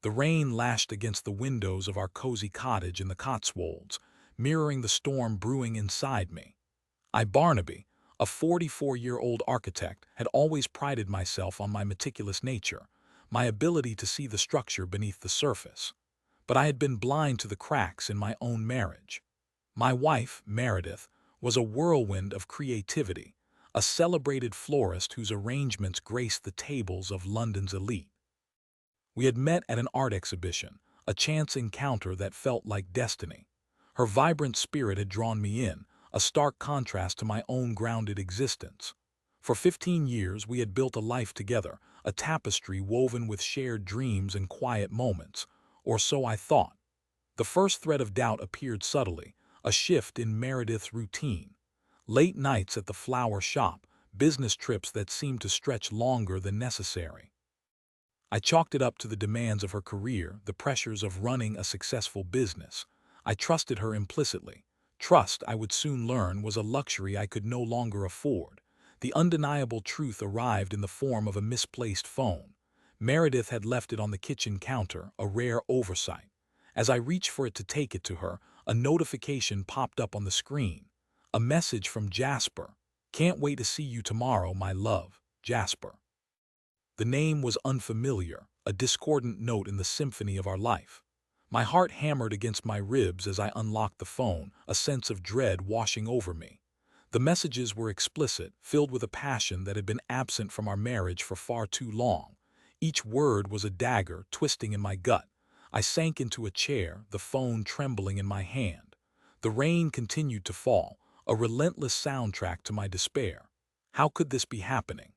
The rain lashed against the windows of our cozy cottage in the Cotswolds, mirroring the storm brewing inside me. Barnaby, a 44-year-old architect, had always prided myself on my meticulous nature, my ability to see the structure beneath the surface. But I had been blind to the cracks in my own marriage. My wife, Meredith, was a whirlwind of creativity, a celebrated florist whose arrangements graced the tables of London's elite. We had met at an art exhibition, a chance encounter that felt like destiny. Her vibrant spirit had drawn me in, a stark contrast to my own grounded existence. For 15 years we had built a life together, a tapestry woven with shared dreams and quiet moments, or so I thought. The first thread of doubt appeared subtly, a shift in Meredith's routine. Late nights at the flower shop, business trips that seemed to stretch longer than necessary. I chalked it up to the demands of her career, the pressures of running a successful business. I trusted her implicitly. Trust, I would soon learn, was a luxury I could no longer afford. The undeniable truth arrived in the form of a misplaced phone. Meredith had left it on the kitchen counter, a rare oversight. As I reached for it to take it to her, a notification popped up on the screen. A message from Jasper. "Can't wait to see you tomorrow, my love, Jasper." The name was unfamiliar, a discordant note in the symphony of our life. My heart hammered against my ribs as I unlocked the phone, a sense of dread washing over me. The messages were explicit, filled with a passion that had been absent from our marriage for far too long. Each word was a dagger twisting in my gut. I sank into a chair, the phone trembling in my hand. The rain continued to fall, a relentless soundtrack to my despair. How could this be happening?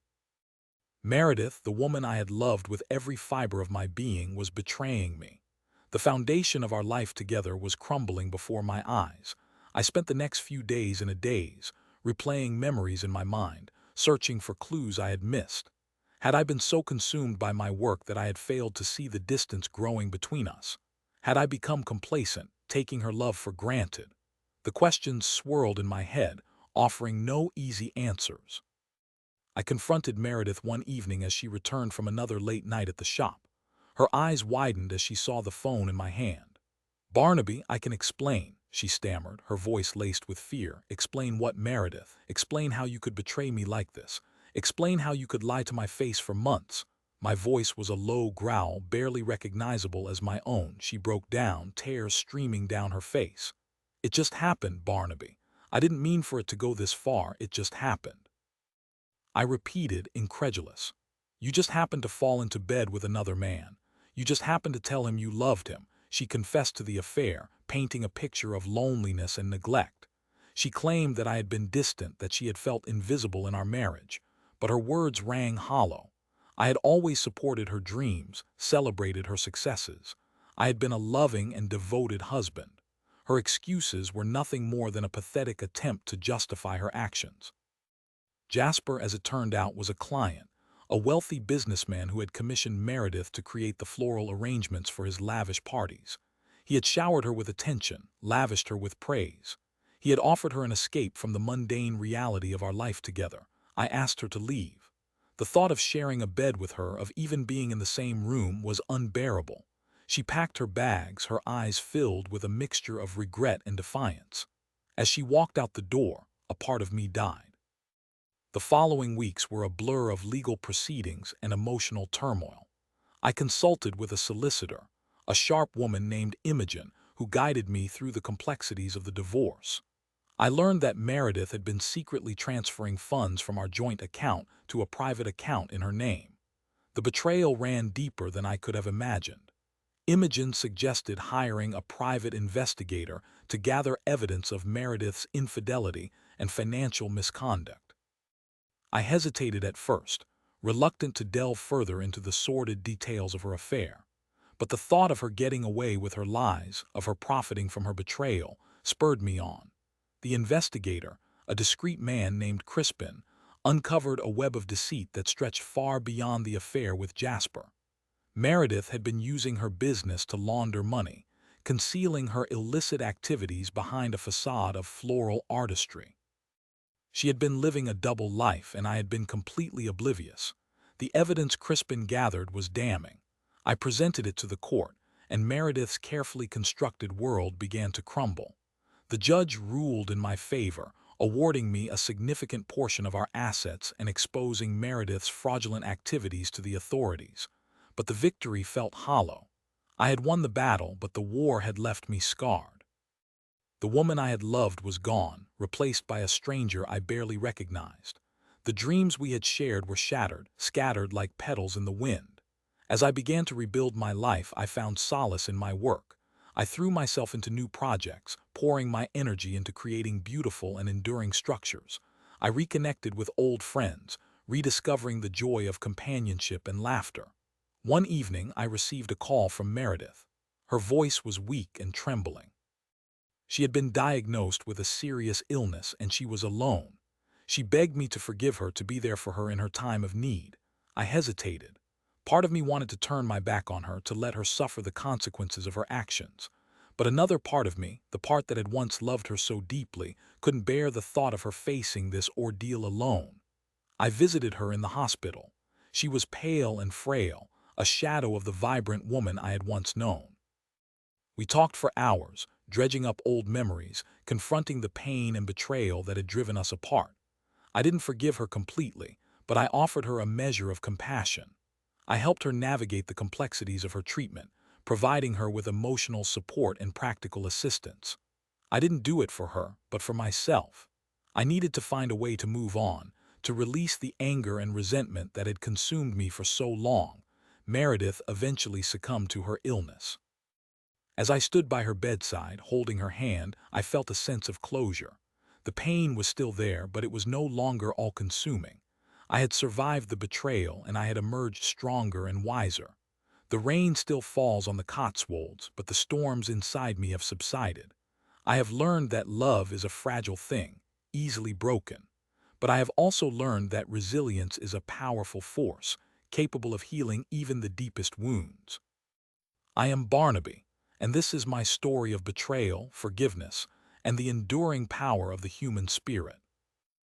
Meredith, the woman I had loved with every fiber of my being, was betraying me. The foundation of our life together was crumbling before my eyes. I spent the next few days in a daze, replaying memories in my mind, searching for clues I had missed. Had I been so consumed by my work that I had failed to see the distance growing between us? Had I become complacent, taking her love for granted? The questions swirled in my head, offering no easy answers. I confronted Meredith one evening as she returned from another late night at the shop. Her eyes widened as she saw the phone in my hand. "Barnaby, I can explain," she stammered, her voice laced with fear. "Explain what, Meredith? Explain how you could betray me like this. Explain how you could lie to my face for months." My voice was a low growl, barely recognizable as my own. She broke down, tears streaming down her face. "It just happened, Barnaby. I didn't mean for it to go this far. It just happened." I repeated, incredulous. "You just happened to fall into bed with another man. You just happened to tell him you loved him." She confessed to the affair, painting a picture of loneliness and neglect. She claimed that I had been distant, that she had felt invisible in our marriage. But her words rang hollow. I had always supported her dreams, celebrated her successes. I had been a loving and devoted husband. Her excuses were nothing more than a pathetic attempt to justify her actions. Jasper, as it turned out, was a client, a wealthy businessman who had commissioned Meredith to create the floral arrangements for his lavish parties. He had showered her with attention, lavished her with praise. He had offered her an escape from the mundane reality of our life together. I asked her to leave. The thought of sharing a bed with her, of even being in the same room, was unbearable. She packed her bags, her eyes filled with a mixture of regret and defiance. As she walked out the door, a part of me died. The following weeks were a blur of legal proceedings and emotional turmoil. I consulted with a solicitor, a sharp woman named Imogen, who guided me through the complexities of the divorce. I learned that Meredith had been secretly transferring funds from our joint account to a private account in her name. The betrayal ran deeper than I could have imagined. Imogen suggested hiring a private investigator to gather evidence of Meredith's infidelity and financial misconduct. I hesitated at first, reluctant to delve further into the sordid details of her affair. But the thought of her getting away with her lies, of her profiting from her betrayal, spurred me on. The investigator, a discreet man named Crispin, uncovered a web of deceit that stretched far beyond the affair with Jasper. Meredith had been using her business to launder money, concealing her illicit activities behind a facade of floral artistry. She had been living a double life, and I had been completely oblivious. The evidence Crispin gathered was damning. I presented it to the court, and Meredith's carefully constructed world began to crumble. The judge ruled in my favor, awarding me a significant portion of our assets and exposing Meredith's fraudulent activities to the authorities. But the victory felt hollow. I had won the battle, but the war had left me scarred. The woman I had loved was gone, replaced by a stranger I barely recognized. The dreams we had shared were shattered, scattered like petals in the wind. As I began to rebuild my life, I found solace in my work. I threw myself into new projects, pouring my energy into creating beautiful and enduring structures. I reconnected with old friends, rediscovering the joy of companionship and laughter. One evening, I received a call from Meredith. Her voice was weak and trembling. She had been diagnosed with a serious illness and she was alone. She begged me to forgive her, to be there for her in her time of need. I hesitated. Part of me wanted to turn my back on her, to let her suffer the consequences of her actions. But another part of me, the part that had once loved her so deeply, couldn't bear the thought of her facing this ordeal alone. I visited her in the hospital. She was pale and frail, a shadow of the vibrant woman I had once known. We talked for hours, dredging up old memories, confronting the pain and betrayal that had driven us apart. I didn't forgive her completely, but I offered her a measure of compassion. I helped her navigate the complexities of her treatment, providing her with emotional support and practical assistance. I didn't do it for her, but for myself. I needed to find a way to move on, to release the anger and resentment that had consumed me for so long. Meredith eventually succumbed to her illness. As I stood by her bedside, holding her hand, I felt a sense of closure. The pain was still there, but it was no longer all-consuming. I had survived the betrayal, and I had emerged stronger and wiser. The rain still falls on the Cotswolds, but the storms inside me have subsided. I have learned that love is a fragile thing, easily broken. But I have also learned that resilience is a powerful force, capable of healing even the deepest wounds. I am Barnaby, and this is my story of betrayal, forgiveness, and the enduring power of the human spirit.